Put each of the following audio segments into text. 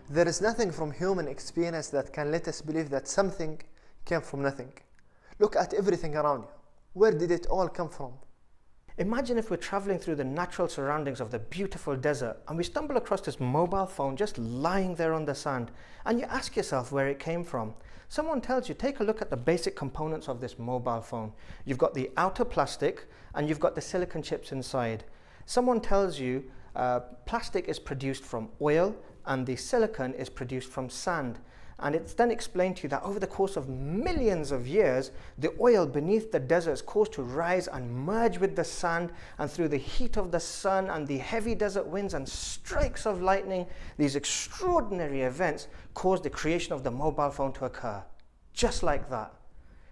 There is nothing from human experience that can let us believe that something came from nothing. Look at everything around you. Where did it all come from? Imagine if we're traveling through the natural surroundings of the beautiful desert and we stumble across this mobile phone just lying there on the sand, and you ask yourself where it came from. Someone tells you, take a look at the basic components of this mobile phone. You've got the outer plastic and you've got the silicon chips inside. Someone tells you plastic is produced from oil and the silicon is produced from sand. And it's then explained to you that over the course of millions of years, the oil beneath the desert is caused to rise and merge with the sand, and through the heat of the sun and the heavy desert winds and strikes of lightning, these extraordinary events caused the creation of the mobile phone to occur. Just like that.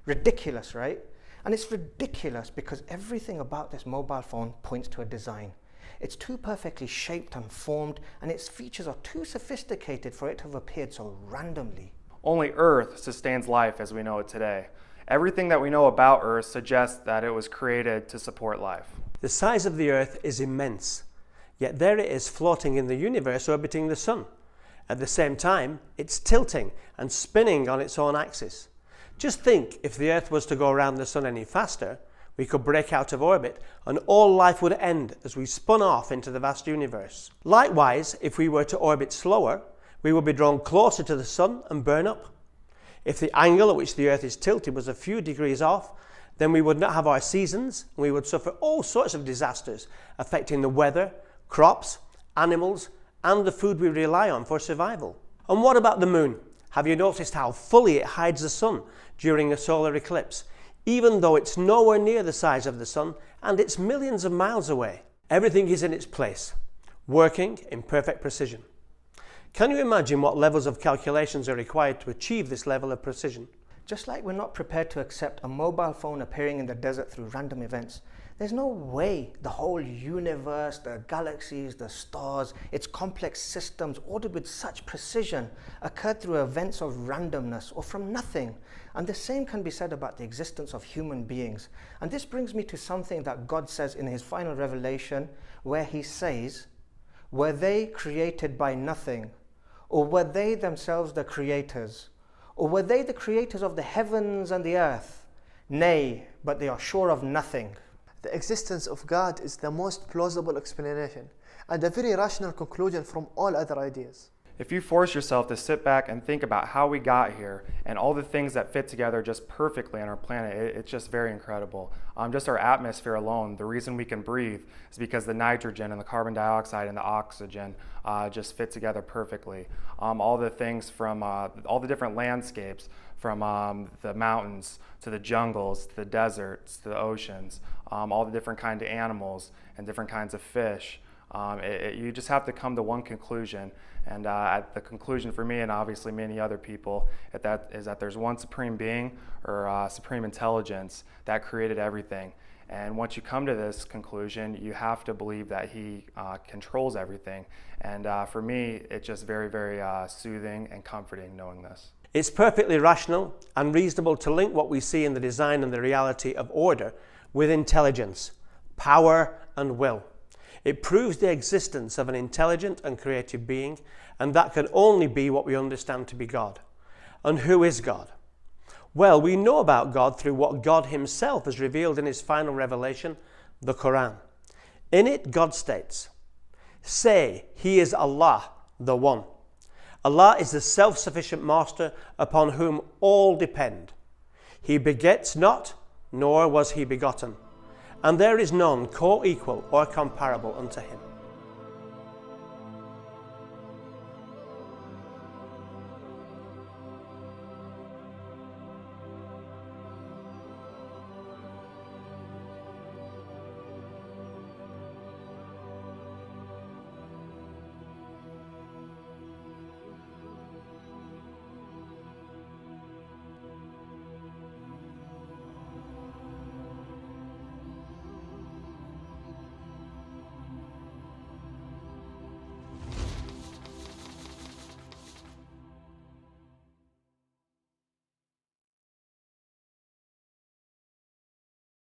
Ridiculous, right? And it's ridiculous because everything about this mobile phone points to a design. It's too perfectly shaped and formed, and its features are too sophisticated for it to have appeared so randomly. Only Earth sustains life as we know it today. Everything that we know about Earth suggests that it was created to support life. The size of the Earth is immense, yet there it is floating in the universe orbiting the Sun. At the same time, it's tilting and spinning on its own axis. Just think, if the Earth was to go around the Sun any faster, we could break out of orbit and all life would end as we spun off into the vast universe. Likewise, if we were to orbit slower, we would be drawn closer to the Sun and burn up. If the angle at which the Earth is tilted was a few degrees off, then we would not have our seasons and we would suffer all sorts of disasters affecting the weather, crops, animals, and the food we rely on for survival. And what about the Moon? Have you noticed how fully it hides the Sun during a solar eclipse, even though it's nowhere near the size of the Sun and it's millions of miles away? Everything is in its place, working in perfect precision. Can you imagine what levels of calculations are required to achieve this level of precision? Just like we're not prepared to accept a mobile phone appearing in the desert through random events, there's no way the whole universe, the galaxies, the stars, its complex systems ordered with such precision occurred through events of randomness or from nothing. And the same can be said about the existence of human beings. And this brings me to something that God says in his final revelation, where he says, "Were they created by nothing? Or were they themselves the creators? Or were they the creators of the heavens and the earth? Nay, but they are sure of nothing." The existence of God is the most plausible explanation and a very rational conclusion from all other ideas. If you force yourself to sit back and think about how we got here and all the things that fit together just perfectly on our planet, it's just very incredible. Just our atmosphere alone, the reason we can breathe is because the nitrogen and the carbon dioxide and the oxygen just fit together perfectly. All the things from all the different landscapes, from the mountains to the jungles, to the deserts, to the oceans, all the different kinds of animals and different kinds of fish. You just have to come to one conclusion, and at the conclusion for me and obviously many other people is that there's one supreme being or supreme intelligence that created everything. And once you come to this conclusion, you have to believe that he controls everything. And for me, it's just very, very soothing and comforting knowing this. It's perfectly rational and reasonable to link what we see in the design and the reality of order with intelligence, power, and will. It proves the existence of an intelligent and creative being, and that can only be what we understand to be God. And who is God? Well, we know about God through what God himself has revealed in his final revelation, the Quran. In it, God states, "Say, he is Allah, the One. Allah is the self-sufficient master upon whom all depend. He begets not, nor was he begotten, and there is none co-equal or comparable unto him."